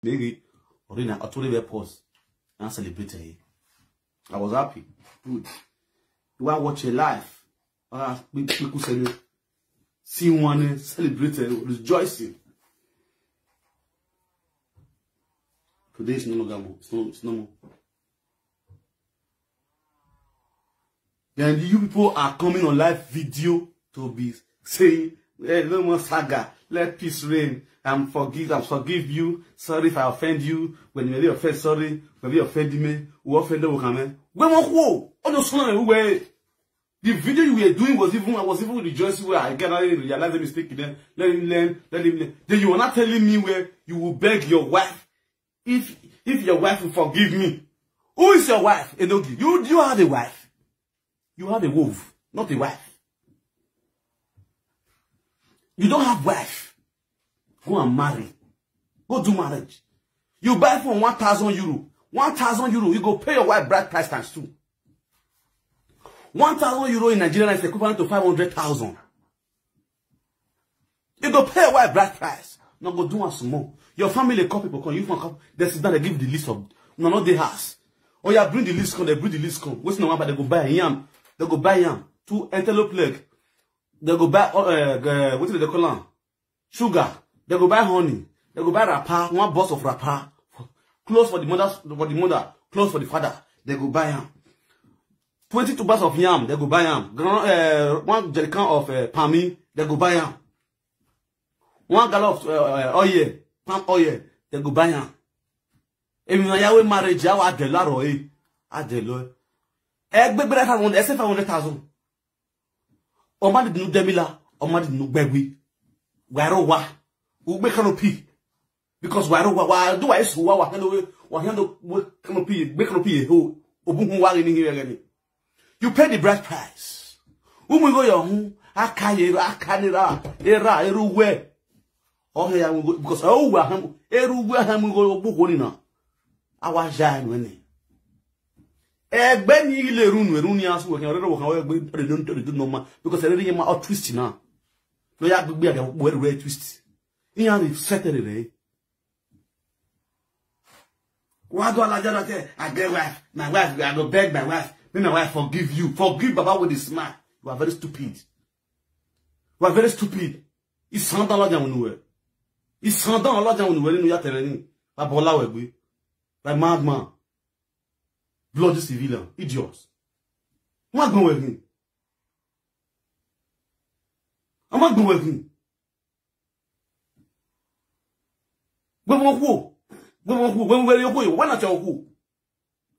Maybe already I told you pause and celebrated. I was happy. Good. You want to watch a live? People say, see one celebrated, rejoicing. Today is no longer more. It's no more. Then you people are coming on live video to be saying, hey, no more saga. Let peace reign. I forgive you. Sorry if I offend you. When you offend, sorry. When you offend me, who offended will come in. The video you were doing I was even rejoicing where I realized the mistake. Then let him learn. Then you were not telling me where you will beg your wife. If your wife will forgive me. Who is your wife? Enogi. You have a wife. You have a wolf, not a wife. You don't have wife. Go and marry. Go do marriage. You buy for 1,000 euro. 1,000 euro, you go pay your wife bride price times 2. 1,000 euro in Nigeria is equivalent to 500,000. You go pay your wife bride price. Now go do one small. Your family call people come. You can come. They sit down. They give the list of. No, not the house. Oh yeah, bring the list come. They bring the list come. What's the one? But they go buy yam. They go buy yam. 2 antelope leg. They go buy what is it they call them? Sugar. They go buy honey. They go buy wrapper. 1 box of wrapper. Clothes for the mother. Clothes for the father. They go buy yam. 22 bags of yam. They go buy yam. 1 jerrycan of palmy. They go buy yam. 1 gallon of oil. Palm oil. They go buy yam. If you have marriage, you have a lot of Egbe 500,000. Oma di nu demila, oma di nu gbegwi. Waro wa. Ugbe canopy. Because waro wa do I so wa hendo canopy, gbe canopy ho obunhun wa ni here again. You pay the bride price. Umu go your hu akanira era eruwe. Oh here go because oh wa ham eruwe ham go obuko ni na. Awa jan we Egbe ni ile runu asu wo kan wo kan egbe don't no ma because everything ma twist na no ya gbegbe aga wo re twist iyan re settle re wa do alaja that I get wife my wife I go beg my wife make my wife forgive baba with the smile. You are very stupid. It's sound alaja wonu we ya tere ni baba olawe gbe like madman. Bloody civilian, idiots. I'm not going with him. Why not your who?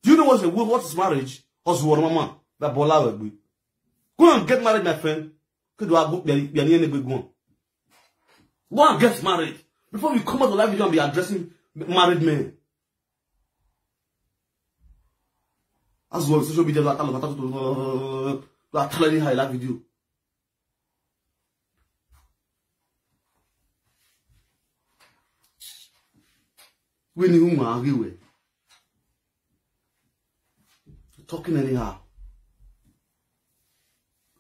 Do you know what is marriage? Or mama that bola will be. Go and get married, my friend. Go and get married. Before we come out of life, you can be addressing married men. As well, social media, I tell you how I like video. When you argue, talking anyhow.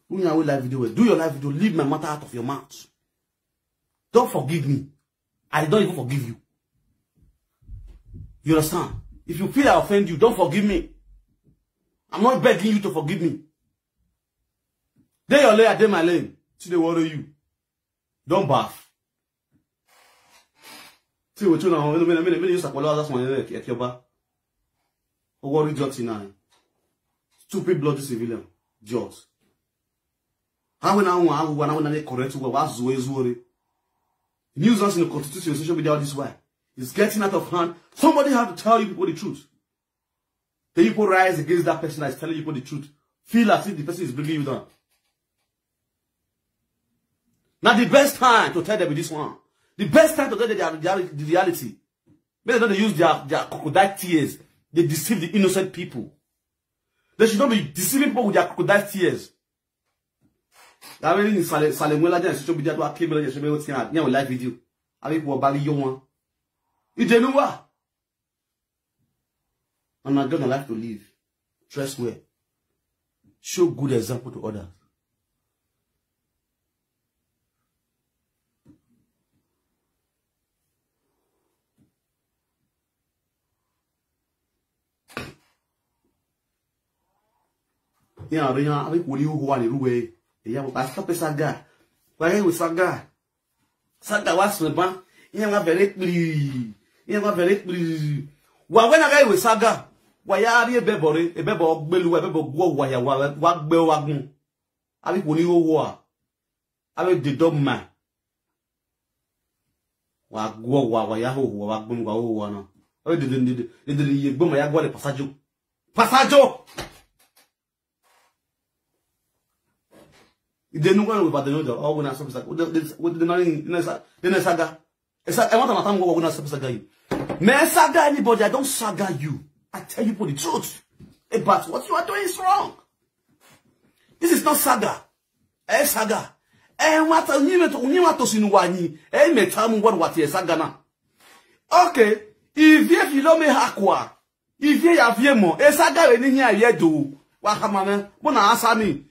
When you have live video, do your live video, leave my matter out of your mouth. Don't forgive me. I don't even forgive you. You understand? If you feel I offend you, don't forgive me. I'm not begging you to forgive me. They your lane, they my lane. See they worry you. Don't bath. See what you know. When you start that's one at your back. Worry judge now. Stupid bloody civilian. Judge. How when I correct what's worry. News us in the constitution, social media this way. It's getting out of hand. Somebody have to tell you people the truth. The people rise against that person that is telling you the truth. Feel as if the person is bringing you down. Now the best time to tell them this one. The best time to tell them the reality. Maybe they don't use their crocodile tears. They deceive the innocent people. They should not be deceiving people with their crocodile tears. I mean, in Salemwela, there is social media to a cable, you should be watching a live video. I mean, what about you? You don't know what? I'm not gonna like to live. Dress well. Show good example to others. ya rien avec woli ho ale ruwe e ya ba stop saga wa he we saga wa seba ya wa very pli wa when aga we saga wa ya ri ebebo gbelu ebebo gwo wa ya wa gbe wa gun avec woli ho a avec de dogma wa gwo wa ya ho wa gun wa ho na o de ye gboma ya gwo le passaggio they know what about the no or when I stop saga with the nine saga I want to know what when I stop saga you may saga anybody I don't saga you I tell you for the truth but what you are doing is wrong. This is not saga saga what you want to see wani me tell me what is saga na okay if you don't me hakwa if you have yemo saga we ni here yedo wa kamame bona asami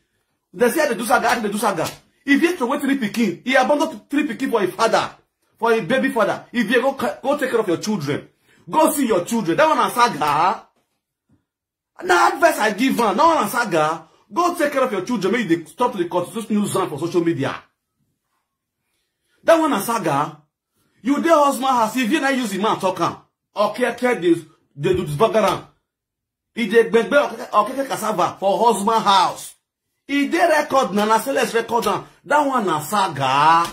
they say they do saga if you to wait 3 pikin he abandoned 3 pikin for a father for a baby father if you go take care of your children go see your children that one a saga na advice I give man that one a saga go take care of your children make they stop the constitution news for social media that one a saga you dey husband house if you not use him man talk am okay they do this bagaran he dey gbegbe okay cassava for husband house he dey record na let's record am that one na saga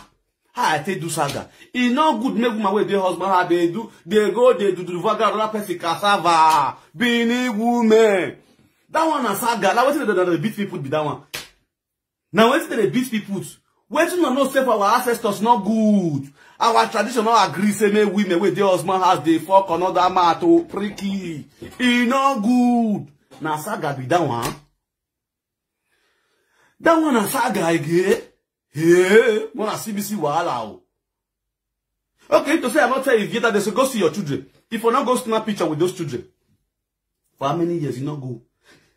how I take do saga e no good make woman wey dey husband how they do the bagaran that person cassava being woman that one na saga na wetin dey beat people be that one na wetin dey beat people wetin no know say for our ancestors not good. Our tradition not agree say me women with the husband has they fuck another man to pricky. E no good. Na saga be that one. That one na saga again. Hey, wanna CBC wahala. Okay, to say I'm not telling you that they say go see your children. If you not go snap picture with those children, for how many years you not go?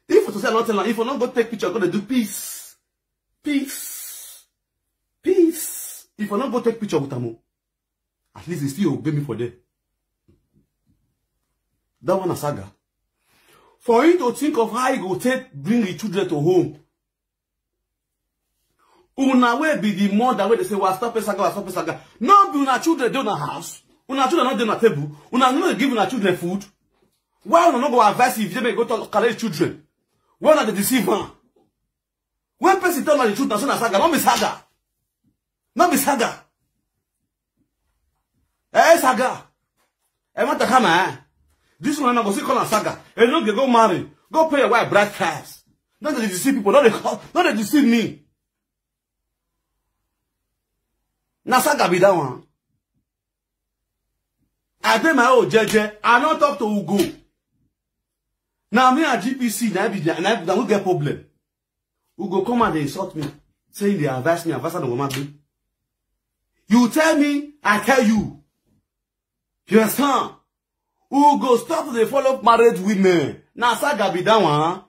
If to say I'm not telling you, if you not go take picture, you're gonna do peace. If you not go take picture with them, at least they still obey me for that. That one a saga. For you to think of how you go bring the children to home. Una way be the mother where they say, well, stop a saga. No, be una children do in a house. Una children not in a table. Una not give una children food. Why una not go advise if they may go to college children? Why not the deceiver? When person tell the truth, na saga, not be saga. Not be saga. Saga. I want to come, This one I go see call a saga. And no go marry. Go pay your wife bride price. Not they deceive people, not they deceive me. Na saga be that one. I pay my own JJ. I not talk to Ugo. Now me and GPC, I will get problem. Ugo come and they insult me. Saying they advise me, advise the woman. You tell me, I tell you. You understand? Ugo stop to follow married women. Na saga be that one.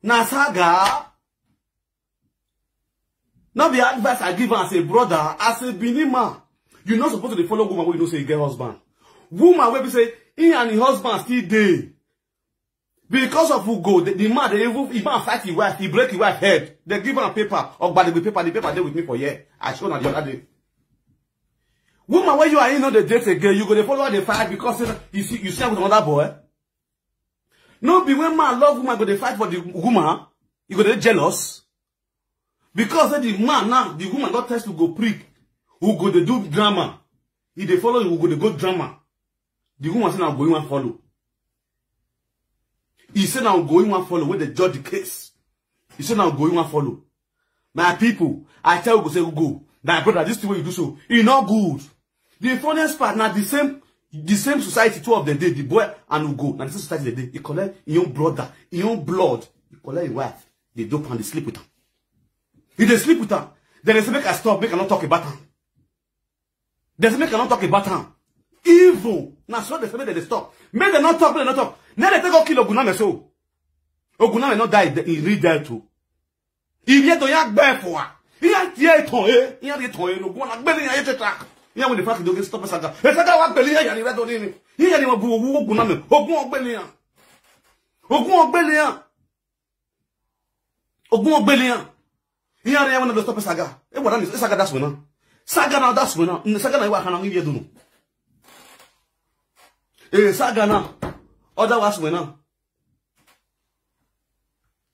Na saga. Not the advice I give as a brother, as a Benin man. You're not supposed to follow woman when you know say you get husband. Woman will be say, he and his husband still there. Because of Ugo, the man, he man fight his wife, he break his wife's head. They give him a paper, or by the paper there with me for a year. I showed on the other day. Woman, when you are in on the date again, you go to follow the fight because you see with another boy. No, be when man love woman, go to fight for the woman, you go to get jealous. Because the man now, the woman got test to go prick, who go to do drama. If they follow, who go to go drama. The woman say now going one follow. He said now going one follow when they judge the case. He said now going one follow. My people, I tell you go say go. My brother, this is the way you do so. It's not good. The funniest part now the same society two of the day, the boy and Ugo. Now the same society the day. He collect his own brother, his own blood. He collect his wife. They dope and they sleep with her. If they sleep with her, then they say make her stop, make her not talk about her. They say make her not talk about her. Evil. Now so they say make they stop. Make them not talk, make them not talk. Now they take go kill Oguname so. Oguname not die in real death too. If you don't yak bear for her. He had the toy, he had the toy, no one like belly and track. Here when the fact don't get stop a saga. A saga was belly and he read on him. He had him a boo Oguname, Ogun Bellian. Ogun Bellian. Ogun Obelian. Here I want to stop a saga. What is saga that's winner? Saga now that's winner. Saga now I can give you. Saga now. Other was winner.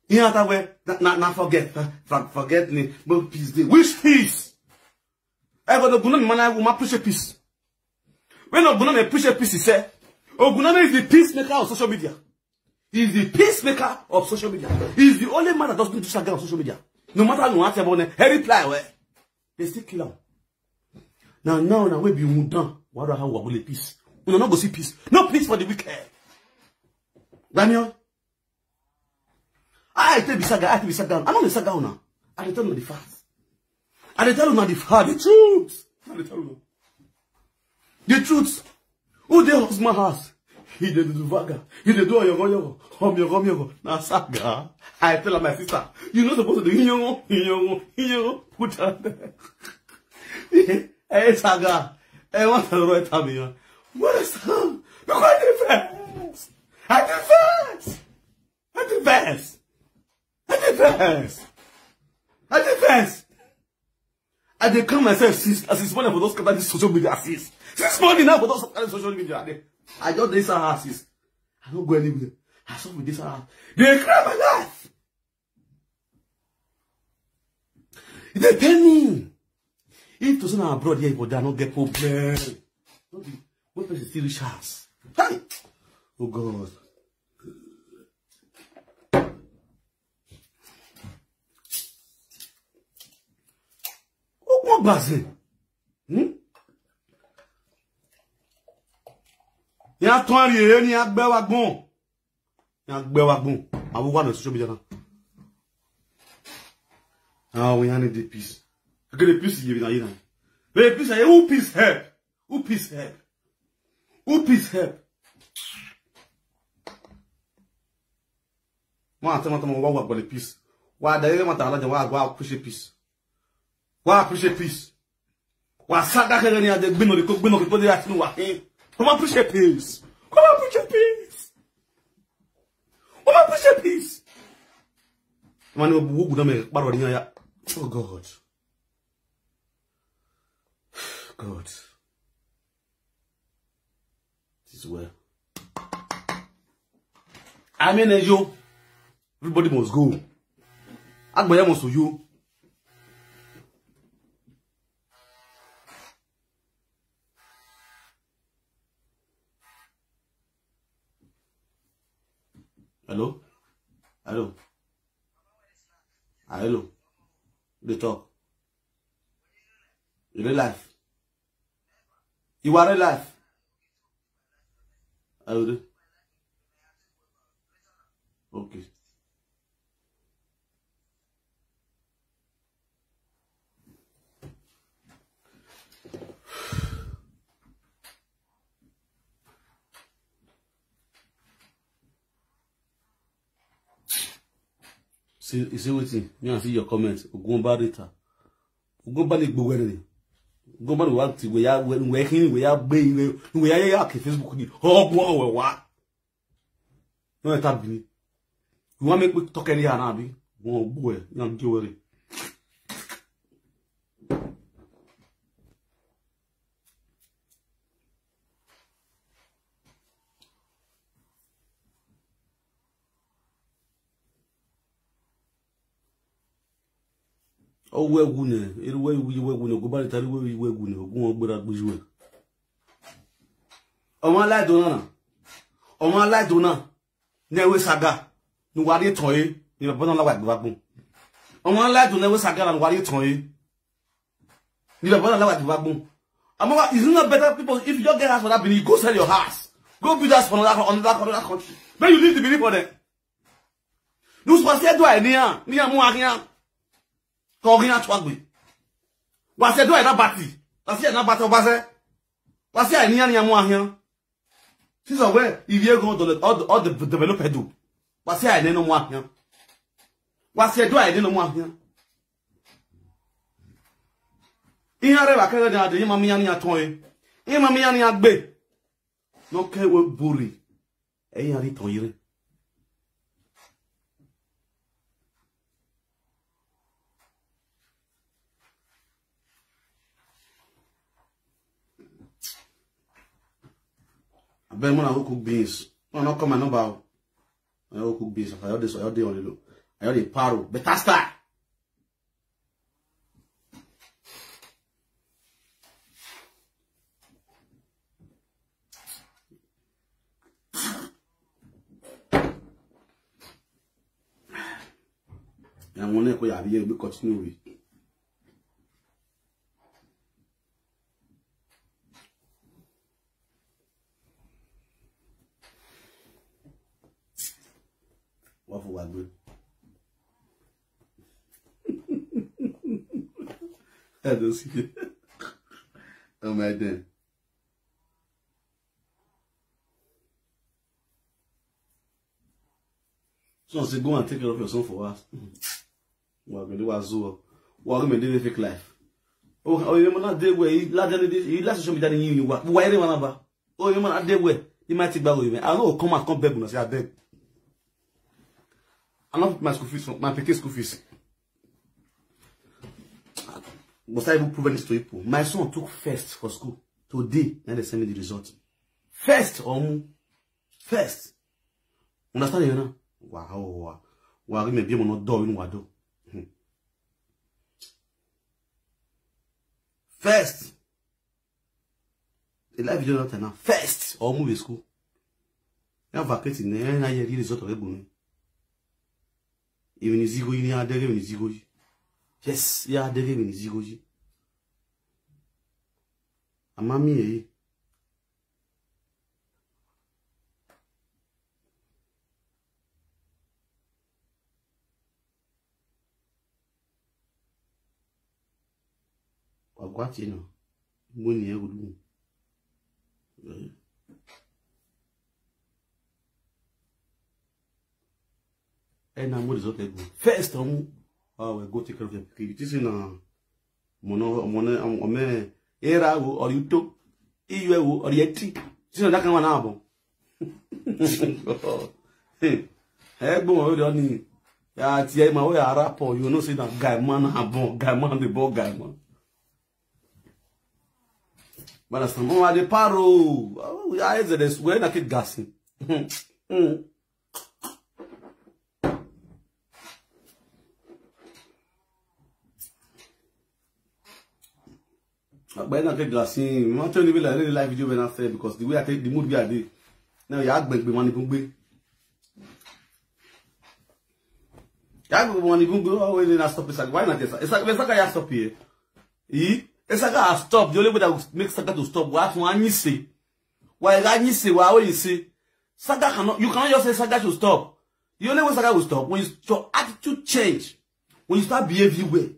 Here that way. Not forget me. But peace day. Which peace? I got the Gunan man. I will appreciate peace. When Ogunana appreciate peace, he said, Ogunana is the peacemaker of social media. He is the peacemaker of social media. He is the only man that doesn't do saga on social media. No matter what about them, he reply where they still kill him. Now we be done. What do I have peace? We don't go see peace. No peace for the wicked. Daniel, I tell you saga. I'm not the saga now. I tell you the facts. I tell you the facts. The truth. I tell you. The truth. Who the hell's my house? He did do vaga. He did do yogo. Now saga. I tell my sister, you're not supposed to do yogo. Put her there. Hey saga. I want to write to me. What is that? Look at the defense. I dey come myself since morning for those kind of social media assist. Since morning now for those kind of social media. I just this assist. I don't go anywhere. I saw with this house. They cry my life. They pay me. If to send abroad here, but they don't get problem. What person still rich house? Oh God. What bazin? Ya ton ri ni agbe wagbon. Ya agbe wagbon. Awu wa no social media na. Ah, we need the peace. Get the peace here na here. The peace here, who peace help? Who peace help? Who peace help? Wa tama wa gba the peace. Wa da ile mata alaje wa appreciate peace. Wa appreciate peace. Wa saga kere ni ade gbino ko de ati wa hin. Come appreciate peace. Come appreciate peace. Come appreciate peace. Man wo bugu na me paro ni ya. Oh God. God. This is where. I mean you. Everybody must go. Agbaya must you. Hello? Hello? Hello? They talk. You real life? You are real life? Hello? Okay. See waiting. Me and see your comments. Ogumba data. Ogumba ni gbogbo ere. Ogumba ni wa ti we ya kin we ya gbe we ya ke Facebook ni. Ogbon we wa. No e tab ni. You want make talk any na bi? Won gbo e, yan ki were. Oh, we gune, we gune, go back to we gune, go on gbera gbeju e. Omo lai dona. Ne we saga. Nu wa de ton e, ni baba na wa gbagbon. Omo lai dona we saga na wa de ton e. Ni baba na wa gbagbon. Omo is not better people if you don't get house for that Benin, go sell your house. Go build house for another country. Then you leave the Benin for them. Nous passons doit ni an mu rien. Rien toi gbe. Wa se do e na bati. La se na bati o ba se. Wa se ni an mu ahian. Si so we if you go to all the developer do. Wa se ni no mu ahian. Wa se do e ni no mu ahian. Ihare ba kere na de yima mi an aton e. Yima mi an agbe. No ke we buri. E yan ri ton yire. Ben when I go cook beans. No, not come my number. I go cook beans. I this all day on the low. I got a paro. Better style. And one neck we have here, we continue with. What for what good? I don't see it. Oh my God. So I say go and take care of your son for us. We're going to do a zoo. We're going to do a fake life. Oh, you man, not there where you last show me that you what? Why do you want? Oh, you man, not there where you might take back with me. I know come beg me. Say I beg. I'm not my school fees, my pay school fees. But I even proven this to people. My son took first for school. Today, then they send me the result. First, first. Understand you now? Wow. Wow, me be not do in wado. First. The life video not now. First, or move school. You vacate in there, na year result of ebunu. Even is ego you are there even is ego. Yes, you are there even is ego. Amami what you know, money I would do. And I'm what is okay. First, we go take care of them. It is in a mono, era or you took EU or yeti. It's not that kind of album. Hey, boy, yeah, it's my way a rapper. You know, say that guy man, the ball guy man. But as no I the paro, I said this when I keep gassing. But I keep gassing. I'm not telling you like live video when I say because the way I take the mood we are there. Now you act back be money bungbe. You act money bungbe. Always in a stop. It's like why not this? It's like let's like stop here. It's like I stop. The only way that will make Saga to stop. What one you say? Why you say? Why you say? Saga cannot. You cannot just say Saga should stop. The only way Saga will stop when your attitude change, when you start behaving well.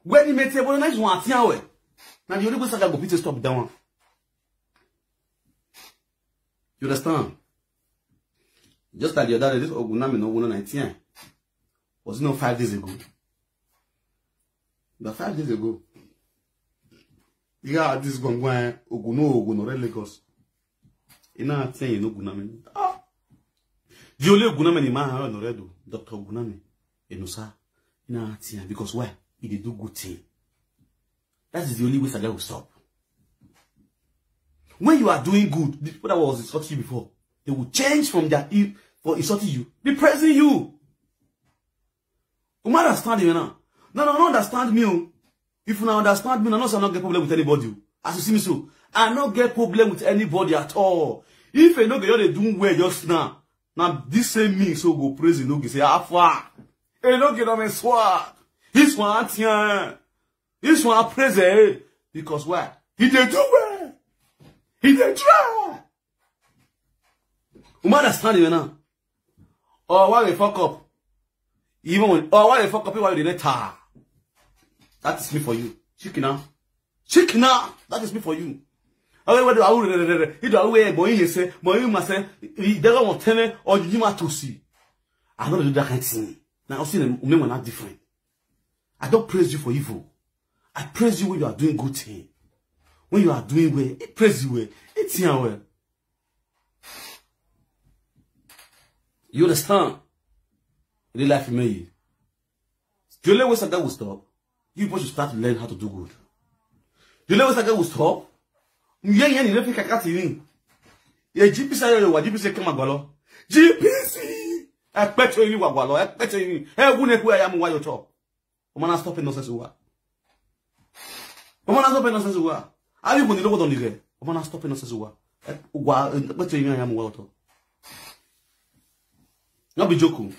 When you make say, "Well, nice one thing away." Now the only way Saga go to stop down. You understand? Just like the other day, this Ogunami no 19 was not 5 days ago. But 5 days ago. Yeah, this gongwan Oguno Lagos. Ina saying no Gunami. Ah, the only Gunami in my hand already, Dr. Gunami, Enosa. Ina saying because why? He did do good thing. That is the only way Saga will stop. When you are doing good, the people that was insulting you before, they will change from their for insulting you, be praising you. You might understand you now. No, understand me. If you now understand me, I not get problem with anybody. As you see me so, I not get problem with anybody at all. If you know they doing well just now this same me so go praise you, no say afar. You know get on me swag. This one tiens. This one praise because why? He did do well. He did try. You might understand you now. Or why they fuck up? Even when why they fuck up why they let her. That is me for you. Chikina. That is me for you. I what do I he do away boy you say, boy you must say, he don't want to or you want to see. I don't do that kind of thing. Now I see them men were not different. I don't praise you for evil. I praise you when you are doing good thing. When you are doing well, I praise you well. It's here well. You understand? The life me. The only way Saga will stop. You people should start to learn how to do good. The only way Saga will stop. Ye GPC ayo wa GPC kema gwalo. GPC. I bet you wa gwalo. I bet you. Eh wune ku ya mu wa yo chop. O mana stop nonsense wa. O mana stop nonsense wa. Abi ko ni logo don dire. O mana stop nonsense wa. Wa bet you ya mu wa yo chop. No be joke.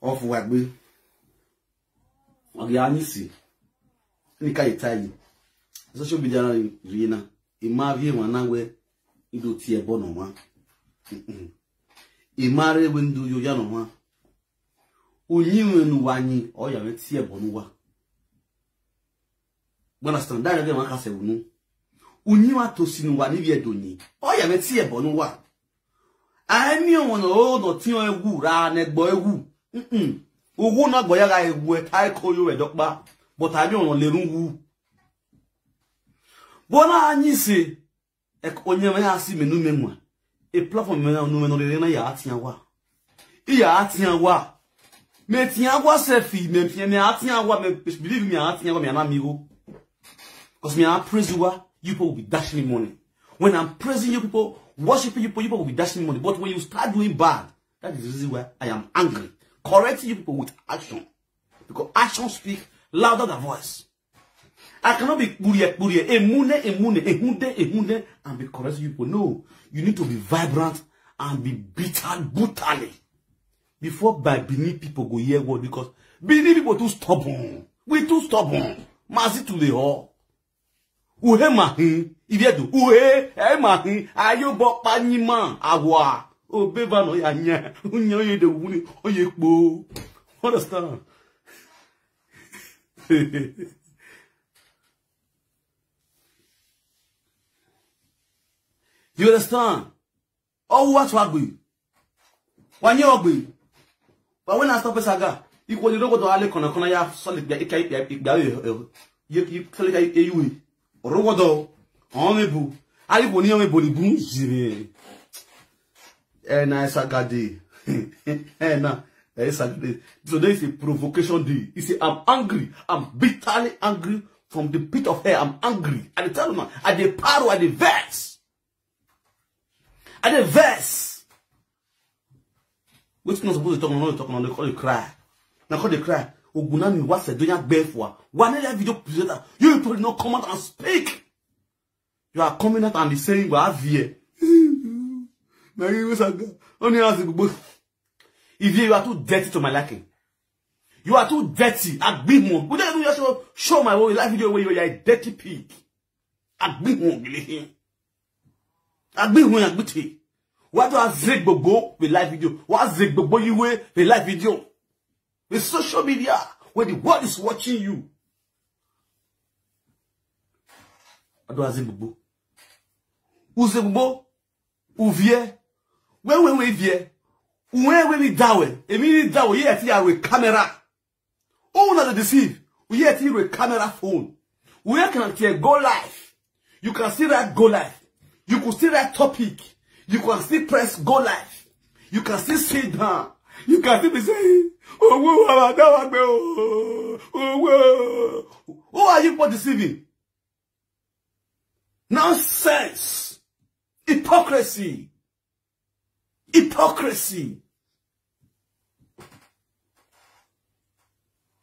Of wagbe ogi anyisi ni ka itali social media na rina imavie wanawe ido tie bono ma imare wendu yo ya no ma onyiwe nu wanyi o ya we tie bono wa bona standard de maka se wonu onyiwa to sinu wa ni bi edonyi o ya we tie bono wa ani won no ti o ewu ra na egbo ewu Ugu na gboya ga egwu tai koyo we dokpa but abi on le rungu bona anyi se onye me asi menu memwa e platform me na no le na ya atia wa iya atia wa me tia wa selfie me pie me atia wa me believe me atia wa me na amigo because me I praise you people will be dashing me money when I'm praising you people worshiping you people will be dashing me money but when you start doing bad that is the reason why I am angry. Correcting you people with action. Because action speaks louder than voice. I cannot be emune, and be correcting you people. No. You need to be vibrant and be brutally. Before by Benin people go hear word because Benin people too stubborn. We too stubborn. Mazi to the hall. Uhe mahin. If you do, uhe mahin. Ayo bok panyiman. Awa. Oh, beba no ya nya. Unya ye de wuni. Oye kbo. Understand? You understand? Oh, what wagbe? Wanye ogbe. But when I stop a saga, you go to Ale Kona ya solid you click a you. Rogodo. Honorable. I go near me body boom. And I saga day. And today is a provocation day. You see, I'm angry. I'm bitterly angry from the pit of hell. I'm angry. And I tell you, at the power, at the verse. At the verse. Which not supposed to talk on, they call it cry. Now call it cry. Ogunami, what's the doing bear for? One other video presenter, you people not come out and speak. You are coming out and be saying, well, I've here. If you are too dirty to my liking, you are too dirty. Agbimo. Would I just show my live video where you are a dirty pig? Agbimo. Agbimo. What do I zig bobo with live video? What zig bobo you with live video? With social media where the world is watching you. What do I zig bobo? Who zig bobo? Uvie. When we vie. When we dawe. Immediately dawe. Here at you with camera. Oh, not to deceive. We here at you with camera phone. Where can I go live? You can see that go live. You can see that topic. You can still press go live. You can still sit down. You can still be saying, oh, who are you for deceiving? Nonsense. Hypocrisy. Hypocrisy.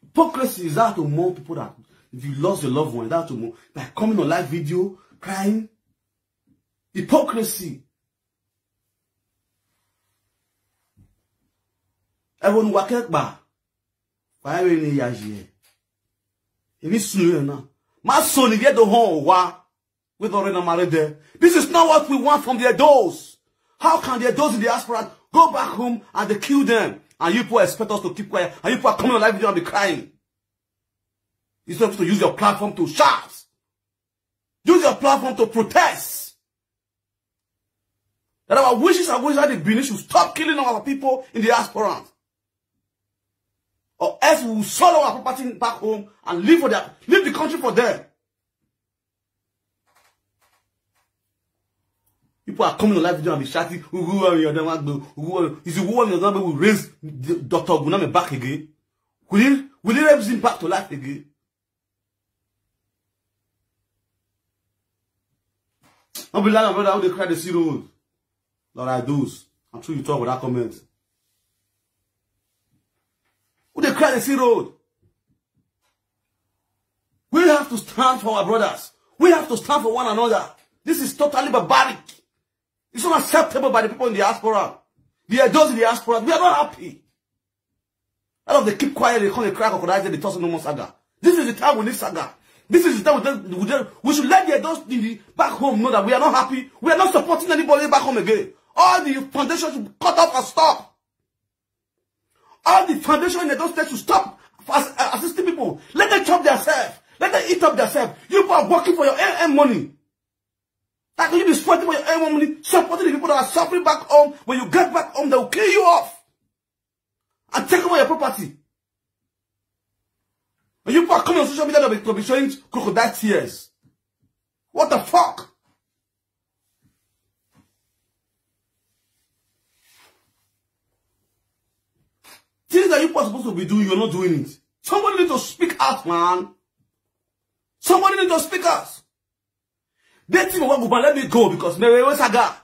Hypocrisy is how to mourn people that if you lost your loved one, that to mourn by coming on live video, crying. Hypocrisy. Everyone work back. Why we need yaji? If it's soon now, my son, if you don't home, why we don't married there? This is not what we want from the adults. How can the adults in the diaspora go back home and they kill them? And you people expect us to keep quiet? And you people are coming on live video and be crying? You're supposed to use your platform to shout. Use your platform to protest. That our wishes and wishes that the Benin should stop killing our people in the diaspora. Or else we will sell our property back home and leave the country for them. You people are coming on live video and be shouting, is the woman that will raise Dr. Oguname back again? Will he raise him back to life again? Don't be lying, brother, how they cry the sea road. Lord, I do. I'm sure you talk with that comment. Who they cry the sea road? We have to stand for our brothers. We have to stand for one another. This is totally barbaric. It's not acceptable by the people in the diaspora. The adults in the diaspora, we are not happy. I love they keep quiet, they call the crack crocodiles, they toss no more saga. This is the time we need saga. This is the time we should let the adults back home know that we are not happy. We are not supporting anybody back home again. All the foundations should cut off and stop. All the foundations in the adult state should stop assisting people. Let them chop themselves. Let them eat up themselves. You people are working for your AM money. Like you be fighting for your AM money, supporting the people that are suffering back home. When you get back home, they will kill you off and take away your property. And you people are coming on social media to be showing crocodile tears. What the fuck? Things that you are supposed to be doing, you're not doing it. Somebody need to speak out, man. Somebody need to speak out. That team will let me go because Merewe Saga.